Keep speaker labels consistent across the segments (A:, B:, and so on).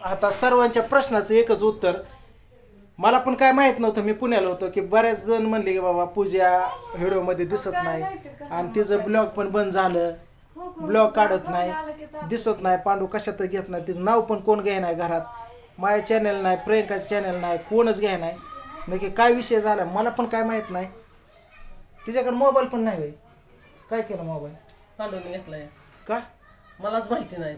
A: आता सर्वांच्या प्रश्नाचं एकच उत्तर. मला पण काय माहित नव्हतं, मी पुण्याला होतो की बऱ्याच जण म्हणले की बाबा पूजा व्हिडिओमध्ये दिसत नाही आणि तिचं ब्लॉग पण बंद झालं, ब्लॉग काढत नाही, दिसत नाही, पांडू कशात घेत नाही, तिचं नाव पण कोण घ्याय नाही घरात, माझ्या चॅनल नाही, प्रियंका चॅनल नाही, कोणच घ्याय नाही. नक्की काय विषय झाला मला पण काय माहित नाही. तिच्याकडे मोबाईल पण नाही. काय केलं मोबाईल
B: पांडून घेतलाय
A: का
B: मलाच माहिती नाही.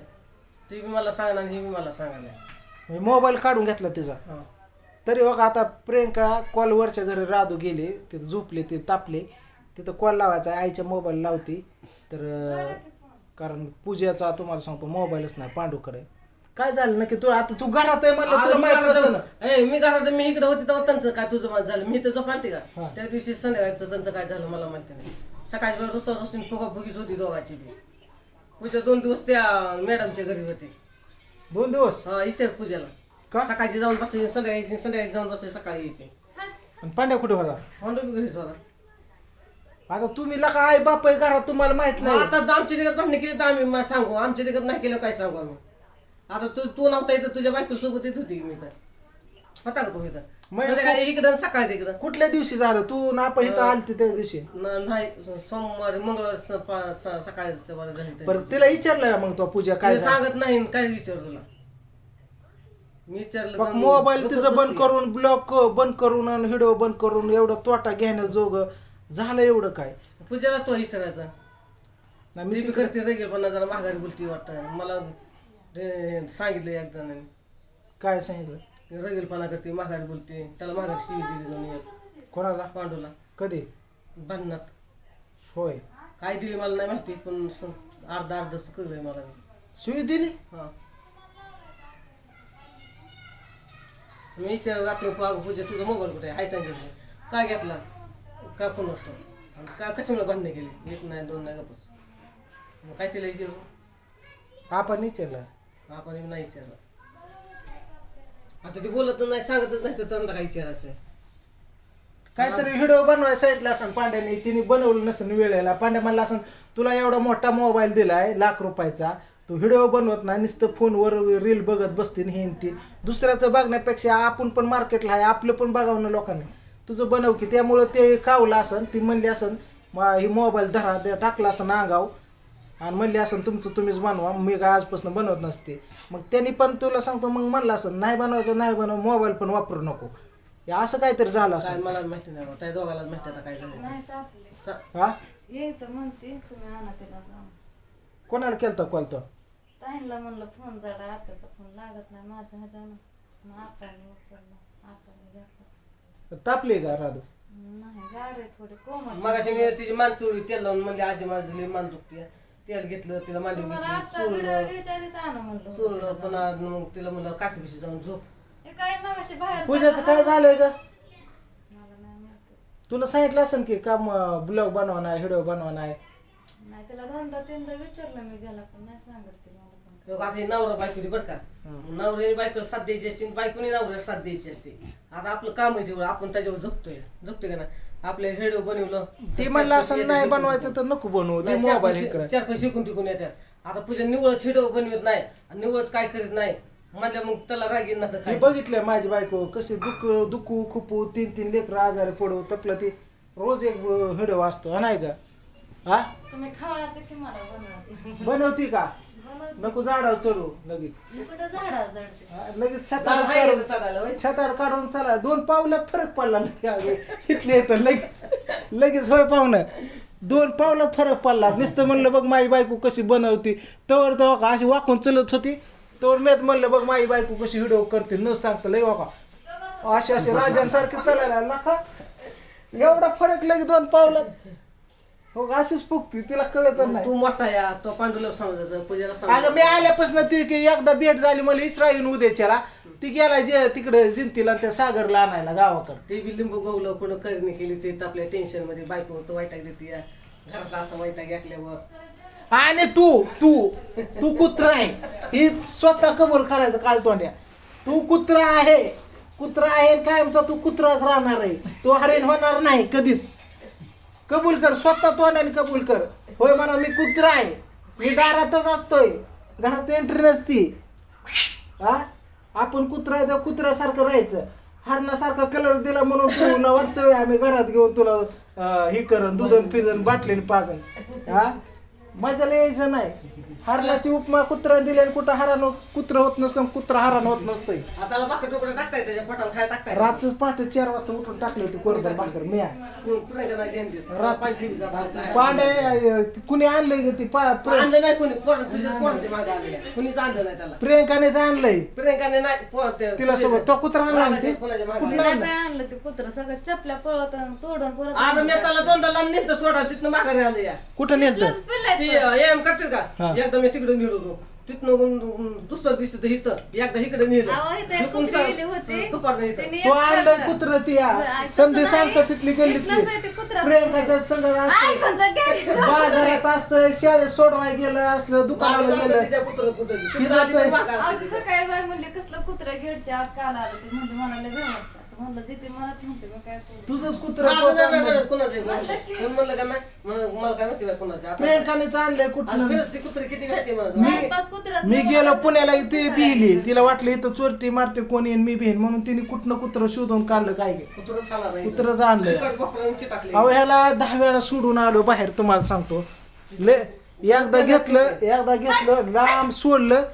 B: ती बी मला सांगणार ही बी मला सांगायला.
A: मोबाईल काढून घेतला तिचा. तरी बघा आता प्रियंका कॉलवरच्या घरी राधू गेले, तिथं झोपले, ते तापले, तिथं कॉल लावायचा आईच्या मोबाईल लावती. तर कारण पूजेचा तुम्हाला सांगतो मोबाईलच नाही पांडूकडे. काय झालं नक्की तू आता तू घरात आहे म्हणलं तुला माहित नसेल ना.
B: मी घरात मी इकडे होती तेव्हा त्यांचं काय तुझं माझं झालं मी तर झोपालते का त्या दिवशी संध्याकाळचं त्यांचं काय झालं मला माहिती नाही. सकाळी रुसा रुसून फुगाफुगीच होती दोघाची बी. पूजा 2 दिवस त्या मॅडमच्या घरी होते.
A: 2 दिवस
B: हा ईश्वर पूजेला
A: का?
B: सकाळची जाऊन बसायची संध्याकाळी जाऊन बसायची सकाळी यायची.
A: आणि पांड्या कुठे होता?
B: होंडो बी घरीच होता.
A: आता तुम्ही लका आई बाप आहे घरात, तुम्हाला माहित नाही.
B: आता आमच्या दिगत भांडण केली तर आम्ही सांगू, आमच्या दिगत नाही केलं काय सांगू आम्ही. आता तू नव्हता इथं तुझ्या बायको सोबत येत होती मी तर होता का तू इथं संध्याकाळी इकडं सकाळी तिकडं.
A: कुठल्या दिवशी झालं तू नापा इथं आलती त्या दिवशी?
B: नाही सोमवारी मंगळवार सकाळी झाली.
A: बरं तिला विचारलं का मग तो पूजा काय झालं?
B: सांगत नाही काय विचार तुला मी विचारलं
A: मग मोबाईल तिचं बंद करून ब्लॉक बंद करून आणि व्हिडिओ बंद करून एवढं तोटा घेण्याजोग झालं एवढं काय?
B: पूजाला तो विचारायचा
A: नाही
B: मी
A: मी
B: करते रेगेल पण जरा माघारी बोलती वाटतं मला. सांगितलं एक जणांनी
A: काय सांगितलं?
B: रगेलपणा करते माघारी बोलते त्याला माघारी शिवी दिली जाऊन एक
A: कोणाला?
B: पांडूला
A: कधी?
B: भांडणात.
A: होय
B: काय दिली मला नाही माहिती पण अर्धा कळलंय मला.
A: शिवी दिली?
B: हा मी विचारलं रात्री पूजा तुझा मोबाईल कुठे आहे त्यांच्याकडे काय घेतला का फोन असतो आणि का कशामुळे भांडणे केली 1 नाही 2 नाही गपच. मग काय तिला विचारू
A: आपण विचारलं
B: आपण नाही विचारलं. आता ती बोलत नाही सांगतच नाही तर त्यांना काय विचारायचं.
A: काहीतरी व्हिडिओ बनवायला सांगितलं असं पांड्याने, तिने बनवलं नसेल वेळेला. पांड्या म्हणला असं तुला एवढा मोठा मोबाईल दिलाय ₹1,00,000 तू व्हिडिओ बनवत नाही, नुसतं फोनवर रील बघत बसतील हे ती. दुसऱ्याचं बघण्यापेक्षा आपण पण मार्केटला आहे, आपलं पण बघावं ना लोकांनी. तुझं बनव की. त्यामुळं ते कावलं असन, ती म्हणली असन ही मोबाईल धरा टाकला असं अंगाव आणि म्हणली असं तुमचं तुम्हीच बनवा, मी काय आजपासून बनवत नसते. मग त्यांनी पण तुला सांगतो मग म्हणलं असं नाही बनवायचं नाही बनव, मोबाईल पण वापरू नको, हे असं काहीतरी झालं असं.
B: मला माहिती नाही त्या दोघालाच माहिती आता काय झालं.
A: हा
C: यायचं म्हणते तुम्ही आणा तिला जाऊन.
A: कोणाला केलता कॉल तो?
C: ताईंला म्हणलं फोन झाला आत्याचा फोन लागत नाही माझ्या ह्याच्यानं. मग आत्याने उचलला आत्याने घेतला.
A: तापले का राधू?
C: नाही गार आहे थोडे कोमट.
B: मगाशी मी तिची मान चोळली तेल लावून म्हणजे आजी माझी लई मान दुखते तेल घेतलं तिला मांडी
C: तुम्हाला आता
B: घेतली
C: व्हिडिओ घ्यायच्या आधीच आणा म्हणलं.
B: चोळलं पण आज मग तिला म्हणलं काकी पिशी जाऊन झोप.
C: हे काय मगाशी बाहेर
A: पूजाचं काय झालंय का?
C: मला नाही माहिती.
A: तुला सांगितलं असेल की काम ब्लॉग बनवा नाही, व्हिडिओ बनवा नाही.
C: नाही तिला 2दा-3दा विचारलं मी गेला पण नाही सांगत ती मला पण.
B: आता हे नवरा बायकोनी बरं का नवऱ्याने बायकोला साथ द्यायची असते बायकोनी नवऱ्याला साथ द्यायची असते. आता आपलं काम आहे तेवढं आपण त्याच्यावर झोपतोय का ना. आपल्या व्हिडिओ बनवलं
A: ती म्हणलं असं नाही बनवायचं तर नको बनवू, ते मोबाईल इकडे
B: 4 पैसे शिकून तिकून येतात. आता पूजा निवळच व्हिडिओ बनवत नाही आणि निवळच काय करीत नाही म्हणलं मग त्याला राग येईल ना तर
A: मी
B: काय.
A: बघितलंय माझी बायको कशी दुखू खुपू 3 लेकरं आजारी पडू तपलं, ती रोज एक व्हिडिओ असतो नाही का? हा
C: तुम्ही खावा तर की मला बनवते.
A: बनवती का?
C: बनवते.
A: नको झाडावर चढू लगेच.
C: मी कुठं झाडावर चढते.
A: लगेच
B: झाड आहे का चढायला होय?
A: छताड काढून चला 2 पावलात फरक पडला इथले येतं लगेच होय पाहुणं 2 पावलात फरक पडला. नुसतं म्हणलं बघ माझी बायको कशी बनवती तवर अशी वाकून चलत होती तवर मेत म्हणलं बघ माझी बायको कशी व्हिडिओ करते न सांगता लय वाका असे राजांसारखे चालायला लाखा एवढा फरक लगे 2 पावलात. हो अशीच फुगती तिला कळत नाही.
B: तू मोठा या तो पांडुला समजायचं पूजेला
A: अगं
B: समजायचं.
A: मी आल्यापासून ती की एकदा भेट झाली मला इचरा येऊन उद्याच्याला ती गेला जे तिकडे जिंतीला त्या सागरला आणायला गावाकडे.
B: ते बी लिंबू गवलं कोण करणी केली ते आपल्या टेन्शन मध्ये बायको तो वैताग देते घरात असं वैताग घेतल्यावर.
A: आणि तू तू तू कुत्रा आहे ही स्वतः कबूल करायचं काल तोंड्या. तू कुत्रा आहे कायमचा तू कुत्राच राहणार आहे, तो हरिण होणार नाही कधीच. कबूल कर स्वतः तोंडाने कबूल कर. होय म्हणा मी कुत्रा आहे, मी दारातच असतोय, घरात एंट्री नसती. हा आपण कुत्रा त्या कुत्र्यासारखं राहायचं. हरणासारखा कलर दिला म्हणून तुला वाटतंय आम्ही घरात घेऊन तुला हे करण दुधन फिरण बाटलीने पाजन. हा मजाला यायचं नाही. हरणाची उपमा कुत्रा दिल्याने कुठं हरण कुत्र होत नसतं, कुत्रा हरण होत नसतंय.
B: आता भाकर तुकडे टाकताय त्याच्या पोटाला खायला टाकताय.
A: रातच पहाटे 4 वाजता उठून टाकली होती कोरभर भाकर मी.
B: पुन्हा नाही ध्यान देत.
A: रात
B: पाणी ठेवी
A: पांडे कुणी आणलंय ग ती
B: आणलं नाही कोणी तुझ्याच पोरांच्या मागे आले कुणीच आणलं नाही त्याला.
A: प्रियंकानेच आणलंय
B: प्रियंकाने नाही
A: तिला सोबत. तो कुत्रा आणला ना ते
B: कोणाच्या मागे
A: कुठं
C: नाही
A: आणलं?
C: काय आणलं ते कुत्र सगळं चपल्या पळवत तोडून परत
B: आता मी त्याला दोनदा लांब नेलं सोडा तिथनं माघारी आलं या.
A: कुठं नेलतं?
C: इथलंच पिल्लंय
B: ती
C: तो.
B: एम करते का
A: हा.
B: एकदा मी तिकडून मिळवतो तिथनं दुसरं दिसत इथं एकदा इकडे नेलं
C: अहो, इथं एक
B: इकडून
C: कुत्री गेली होती.
B: दुपारनं इथं
C: त्यांनी
A: तो
C: एक
A: आणलंय
C: खाल्लं.
A: कुत्र ती
C: ऐकत
A: समधी
C: नाही.
A: सांगतात तिथली
C: इथलंच आहे ते
A: गल्लीतली.
C: कुत्रा.
A: प्रियंकाच्या संग असतं,
C: ऐकून तर घ्या.
A: बाजारात असतं, शाळेत सोडवाय गेलं असलं, दुकानाला गेलं.
B: तिच्या कुत्रं कुठं बी.
A: तिथंच
B: तिथं आली तर
A: आहे.
B: मागं
C: अहो,
B: असते
C: ती
B: तिचं.
C: सकाळी बाई म्हणले कसलं कुत्रा गेटच्या आत काल आलं ते म्हणजे मला लय भीती वाटतं. आता म्हणलं जिथे मलाच म्हणते मग काय करू.
A: तुझंच कुत्र
B: माझं नाही
A: आणलंय.
B: म्हणत कुणाचं आहे. म्हणलं का नाही मला काय माहिती बाई कुणाचं आता.
A: प्रियंकानेच आणलंय
B: आज
A: कुठं.
B: फिरस्ती कुत्री किती माहिती मला.
C: 4-5 कुत्र्यात
A: मी गेलो पुण्याला इथे बिहली. तिला वाटलं इथं चोरटी मारते कोणी आणि मी बिहीन म्हणून तिने कुठनं कुत्र शोधून काढलं काय
B: कुत्रंच खाला नाही.
A: कुत्रच आणलंय.
B: तिखट बोकडांची टाकली.
A: अहो ह्याला 10 वेळा सोडून आलो बाहेर. तुम्हाला सांगतो एकदा घेतलं लांब सोडलं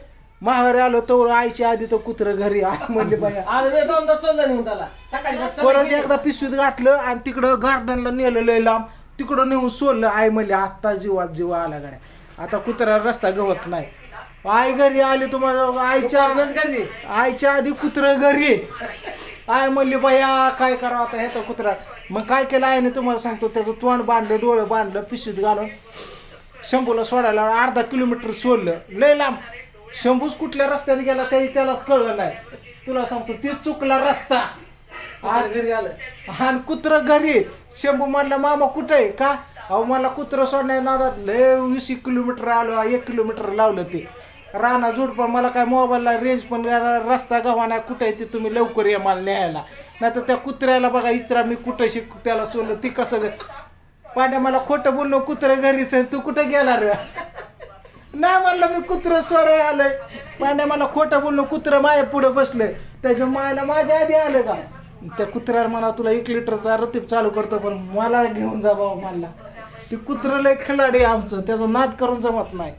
A: माहेर आलो तर आईच्या आधी तो कुत्र घरी म्हणले बाया.
B: आज मी दोनदा सोडलं नेऊन त्याला सकाळी मग चला
A: परत
B: गेली.
A: एकदा पिशवीत घातलं आणि तिकडं गार्डनला नेलं लय लांब. तिकडं नेऊन सोडलं. आई म्हणली आत्ता जीव आला गाड्या. आता कुत्रा रस्ता गवत नाही. आई घरी आली तुम्हाला
B: दुपारनंच गर्दी.
A: आईच्या आधी कुत्र घरी. आय म्हणली बाया काय करावं आता ह्याचा कुत्रा. मग काय केलं आईने तुम्हाला सांगतो. त्याचं तोंड बांधलं डोळं बांधलं पिशवीत घालून शंभूला सोडायला 1/2 किलोमीटर सोडलं लय लांब. शंभूच कुठल्या रस्त्याने गेला त्यालाच कळलं नाही. तुला सांगतो ते चुकला रस्ता.
B: कुत्रं घरी आलं.
A: आणि कुत्र घरी. शंभू म्हणला मामा कुठं आहे का. अहो मला कुत्र सोडण्या नादात लय 20 किलोमीटर आलो. 1 किलोमीटर लावलं ते राणा जोडपा. मला काय मोबाईलला रेंज पण रस्ता गव्हा नाही. कुठं आहे ते तुम्ही लवकर या मला न्यायला. नाही तर त्या कुत्र्याला बघा इचरा मी कुठं शिक त्याला सोडलं ती कसं पांड्या मला खोटं बोललो कुत्र घरीच आहे. तू कुठं गेला रे. नाही म्हणलं मी कुत्र सोडाय आलंय. पांड्या मला खोटं बोललो कुत्र माया पुढे बसलंय. त्याच्या मायला माझ्या आधी आलं का. त्या कुत्र्याला म्हणा तुला 1 लिटरचा रतीब चालू करतो पण मला घेऊन जा बाबा मला. ते कुत्र लय खिलाडी आमचं. त्याचा नाद करून जमत नाही.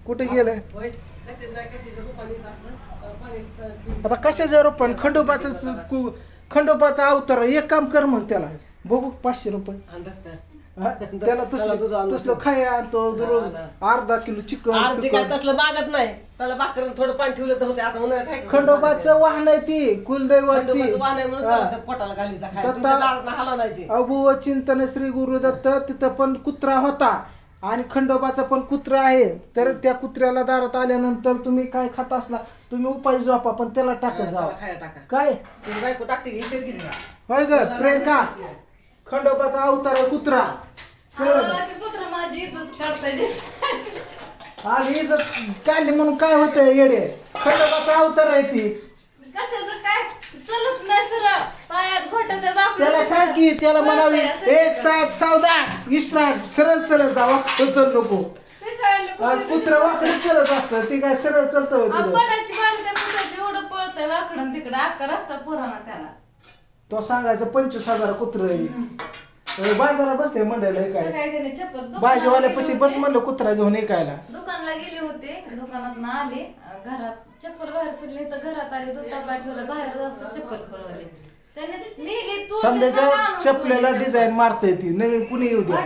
A: कुठे गेलंय
B: होय. कशी नाही कशी रुपाली येत असलं. पाणी
A: आता कशाच्या रोपण खंडोबाचा अवतार. एक काम कर मग त्याला बघू 500 रुपये.
B: अंधार
A: हा? त्याला
B: दूध आणून
A: तसलं खाय आणतो दररोज. अर्धा किलो
B: आरती काय
A: चिकन.
B: तसलं मागत नाही. त्याला भाकर थोडं पाणी ठेवलं तर होते. आता उन्हाळ्यात आहे का?
A: खंडोबाचं वाहन आहे ती कुलदैवत ती.
B: खंडोबाचं वाहन आहे म्हणून त्याला त्या पोटाला घालीचा खायला. तुमच्या दारात हाला नाही ते.
A: अबुव चिंतन श्री गुरुदत्त तिथं पण कुत्रा होता आणि खंडोबाचा पण कुत्रा आहे. तर त्या कुत्र्याला दारात आल्यानंतर तुम्ही काय खात असला तुम्ही उपाय झोपा पण त्याला टाकत
B: त्याला
A: जावा.
B: खायला टाका.
A: काय
B: तुझी बायको टाकते की हिचर किती का?
A: होय ग प्रियंका खंडोबाचा अवतार आहे कुत्रा.
C: अहो, ते कुत्र माझी इज्जत काढताय.
A: आणि जर काढली म्हणून काय होतंय येडे. खंडोबाचा अवतार आहे ती.
C: कशाचं काय चलत नाही सरळ पायात घोटत
A: त्याला सांग की त्याला म्हणावी 1 7 सावधान विश्रांत सरळ चलत जावा चल नको. कुत्र वाकडे चलत असतं ती काय सरळ चलतं
C: पडायची बारी त्या कुत्र्याची एवढं पळतंय वाकडं तिकडं अख्खा रस्ता पुराणा त्याला.
A: तो सांगायचं 25,000 कुत्र बाजारात बसते मंडळाला काय
C: सकाळी त्याने चप्पल
A: भाजीवाल्यापाशी बस म्हणलं कुत्रा घेऊन ऐकायला.
C: दुकानला गेले होते दुकानात आले घरात चप्पल बाहेर सुटली तर घरात आले दूध डबा ठेवला बाहेर जास्त चप्पल पळवली त्याने नेली तू
A: समजायच्या चपल्याला डिझाईन मारते ती नवीन कुणी येऊ द्या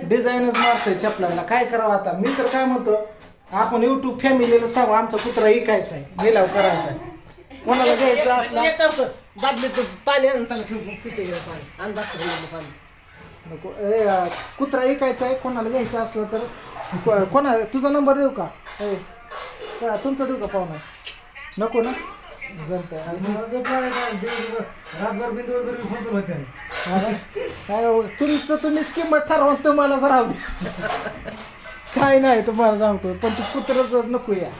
A: डिझाईनच मारते चपल्याला. काय करावं आता. मी तर काय म्हणतो आपण युट्यूब फॅमिलीला सांगू आमचा कुत्रा ऐकायचा आहे निलाव करायचा आहे. कोणाला घ्यायचं असला
B: एक काम कर. बादलीत पाणी आणून त्याला ठेवून पिते गेलं पाणी आणि बाथरूममधलं पाणी.
A: नको कुत्रा ऐकायचा आहे. कोणाला घ्यायचं असलं तर कोणा तुझा नंबर देऊ का. तुमचा देऊ का पाहुणा. नको ना जमत तुमचं तुम्हीच किंमत ठरवा तुम्हाला राहू दे. काय नाही तुम्हाला सांगतो पण तू कुत्र नको या.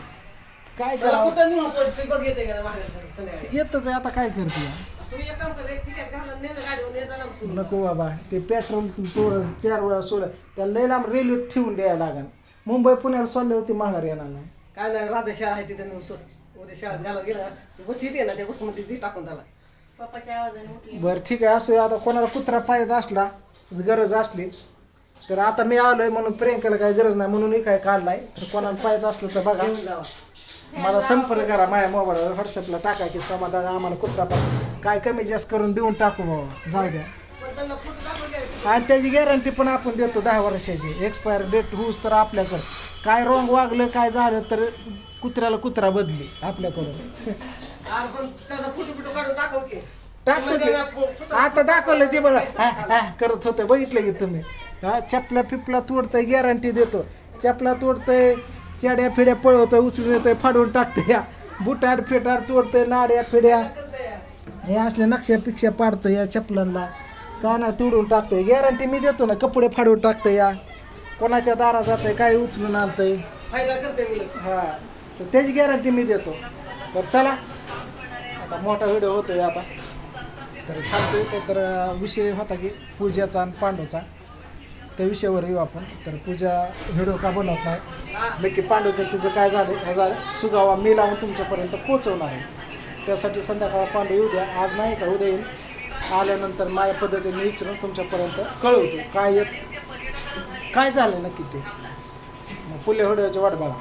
A: काय
B: त्याला
A: करावं
B: कुठं नेऊन सोडते बघ येते का बाहेर संध्याकाळी.
A: येतच आहे आता काय करते.
B: तुम्ही एक काम कर एक ठिकाण घालून नेलं गाडीवर नेता लांब सोडून.
A: नको बाबा ते पेट्रोल थोडं 4 वेळा सोडलं त्याला लय लांब रेल्वे ठेवून द्यायला लागेल. मुंबई पुण्याला सोडले होते माघार येणार नाही.
B: काय नाही राधा शाळा आहे तिथे नेऊन सोड उद्या शाळेत घाला गेला तू बस येते ना त्या बसमध्ये ती टाकून त्याला
D: पप्पाच्या आवाजाने उठली.
A: बरं ठीक आहे असं आता कोणाला कुत्रा पाहिजे असला गरज असली तर आता मी आलोय म्हणून प्रियंकाला काही गरज नाही म्हणून काय काढलाय तर कोणाला पाहिजे असलं तर बघा
B: घेऊन जावा
A: मला संपर्क करा माझ्या मोबाईलवर व्हॉट्सअपला टाका की समाधान आम्हाला कुत्रा पाहिजे काय कमी जास्त करून देऊन टाकू बाबा जाऊ द्या
B: पण त्यांना फोटो दाखवले
A: आणि त्याची गॅरंटी पण आपण देतो 10 वर्षाची एक्सपायर डेट होऊस तर आपल्याकडं काय रॉंग वागलं काय झालं तर कुत्र्याला कुत्रा बदली आपल्याकडून
B: पण त्याचा फोटो काढून दाखव की
A: टाकतो की आता दाखवलं जे बघा करत होतं बघितलं की तुम्ही हा चपला पिपला तोडतंय गॅरंटी देतो चपला तोडतंय चेड्या फिड्या पळवतोय उचलून येतोय फाडून टाकतंय या बुटाड फेटाड तोडतंय नाड्या फिड्या हे असल्या नक्ष्या पिक्ष्या पाडतंय या चपलांना का ना तोडून टाकतंय गॅरंटी मी देतो ना कपडे फाडून टाकतंय या कोणाच्या दारा जातंय काय उचलून आणतंय
B: फायदा करते उलट
A: हा तर त्याची गॅरंटी मी देतो बरं चला आता मोठा व्हिडिओ होतोय आता तर थांबतोय तर विषय होता की पूजाचा आणि पांडूचा त्या विषयावर येऊ आपण तर पूजा व्हिडिओ का बनवत नाही नक्की पांडूचं तिचं काय झालं ह्याचा सुगावा मी लावून तुमच्यापर्यंत पोहोचवणार आहे त्यासाठी संध्याकाळ पांडू येऊ द्या आज नाही यायचा उद्या येईल आल्यानंतर माझ्या पद्धतीने विचारून तुमच्यापर्यंत कळवतो काय झालं नक्की ते मग पुढल्या व्हिडिओची वाट बघा